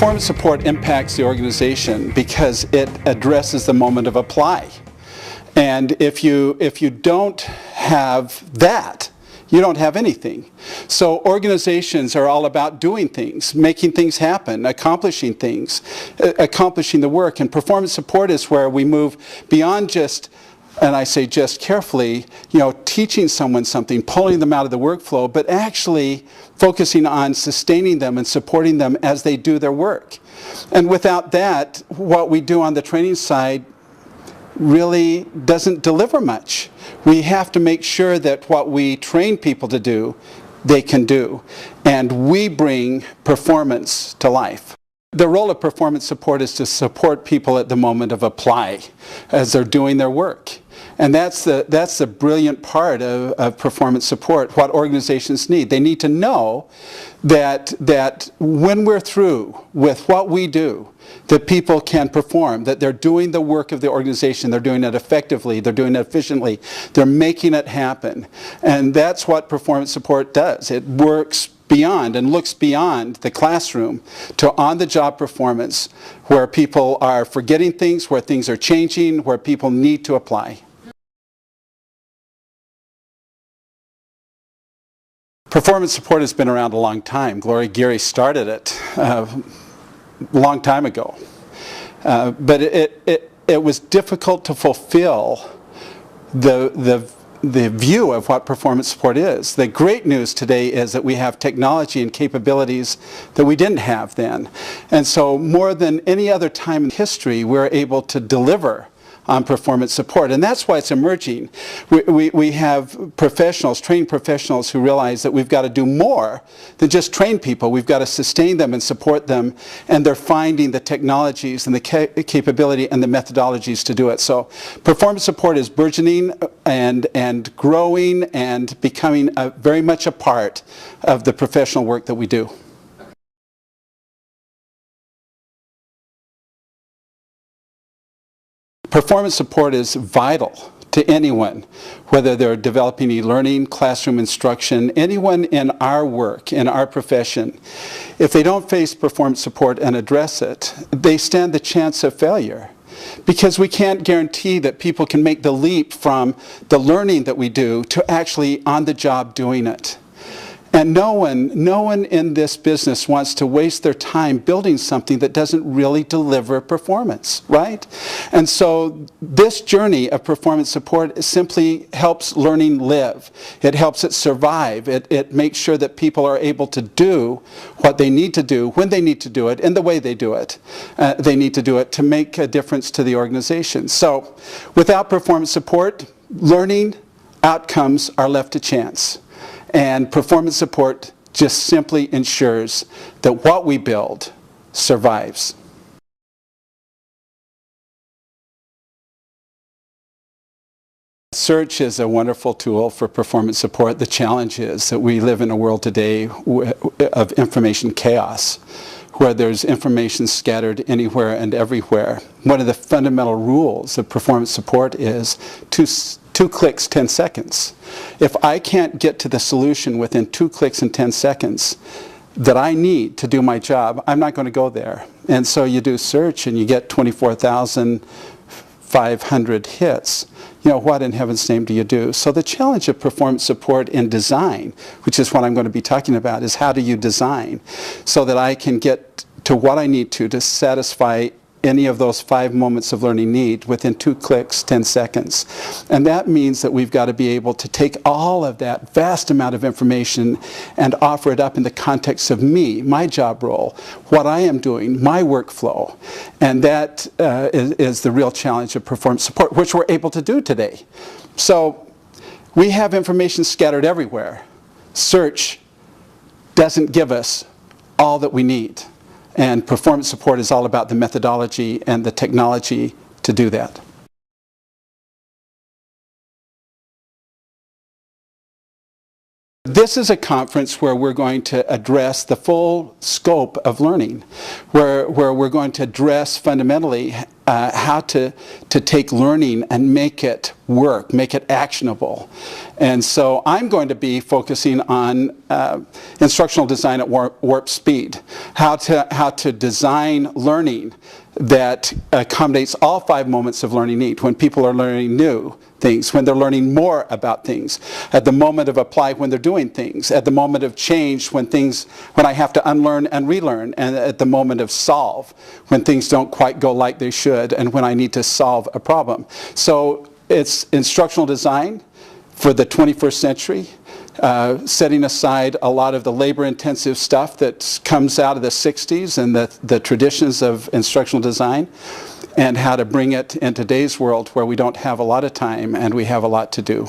Performance support impacts the organization because it addresses the moment of apply. And if you don't have that, you don't have anything. So organizations are all about doing things, making things happen, accomplishing things, accomplishing the work. And performance support is where we move beyond just, and I say just carefully, teaching someone something, pulling them out of the workflow, but actually focusing on sustaining them and supporting them as they do their work. And without that, what we do on the training side really doesn't deliver much. We have to make sure that what we train people to do, they can do. And we bring performance to life. The role of performance support is to support people at the moment of apply as they're doing their work. And that's the brilliant part of performance support, what organizations need. They need to know that when we're through with what we do, that people can perform, that they're doing the work of the organization, they're doing it effectively, they're doing it efficiently, they're making it happen. And that's what performance support does. It works beyond and looks beyond the classroom to on-the-job performance where people are forgetting things, where things are changing, where people need to apply. Performance support has been around a long time. Gloria Geary started it a long time ago. But it was difficult to fulfill the view of what performance support is. The great news today is that we have technology and capabilities that we didn't have then. And so more than any other time in history, we're able to deliver on performance support. And that's why it's emerging. We have professionals, trained professionals who realize that we've got to do more than just train people. We've got to sustain them and support them. And they're finding the technologies and the capability and the methodologies to do it. So performance support is burgeoning and growing and becoming very much a part of the professional work that we do. Performance support is vital to anyone, whether they're developing e-learning, classroom instruction, anyone in our work, in our profession. If they don't face performance support and address it, they stand the chance of failure. Because we can't guarantee that people can make the leap from the learning that we do to actually on the job doing it. And no one in this business wants to waste their time building something that doesn't really deliver performance, right? And so this journey of performance support simply helps learning live. It helps it survive. It makes sure that people are able to do what they need to do, when they need to do it, and the way they do it. They need to do it to make a difference to the organization. So without performance support, learning outcomes are left to chance. And performance support just simply ensures that what we build survives. Search is a wonderful tool for performance support. The challenge is that we live in a world today of information chaos, where there's information scattered anywhere and everywhere. One of the fundamental rules of performance support is two clicks, 10 seconds. If I can't get to the solution within 2 clicks and 10 seconds that I need to do my job, I'm not going to go there. And so you do search and you get 24,500 hits. What in heaven's name do you do? So the challenge of performance support in design, which is what I'm going to be talking about, is how do you design so that I can get to what I need to satisfy any of those 5 moments of learning need within 2 clicks, 10 seconds. And that means that we've got to be able to take all of that vast amount of information and offer it up in the context of me, my job role, what I am doing, my workflow. And that is the real challenge of performance support, which we're able to do today. So we have information scattered everywhere. Search doesn't give us all that we need. And performance support is all about the methodology and the technology to do that. This is a conference where we're going to address the full scope of learning, where we're going to address fundamentally how to take learning and make it work, make it actionable. And so I'm going to be focusing on instructional design at warp speed, how to design learning that accommodates all 5 moments of learning need, when people are learning new things, when they're learning more about things, at the moment of apply when they're doing things, at the moment of change when I have to unlearn and relearn, and at the moment of solve when things don't quite go like they should and when I need to solve a problem. So it's instructional design for the 21st century, setting aside a lot of the labor-intensive stuff that comes out of the 60s and the traditions of instructional design, and how to bring it in today's world where we don't have a lot of time and we have a lot to do.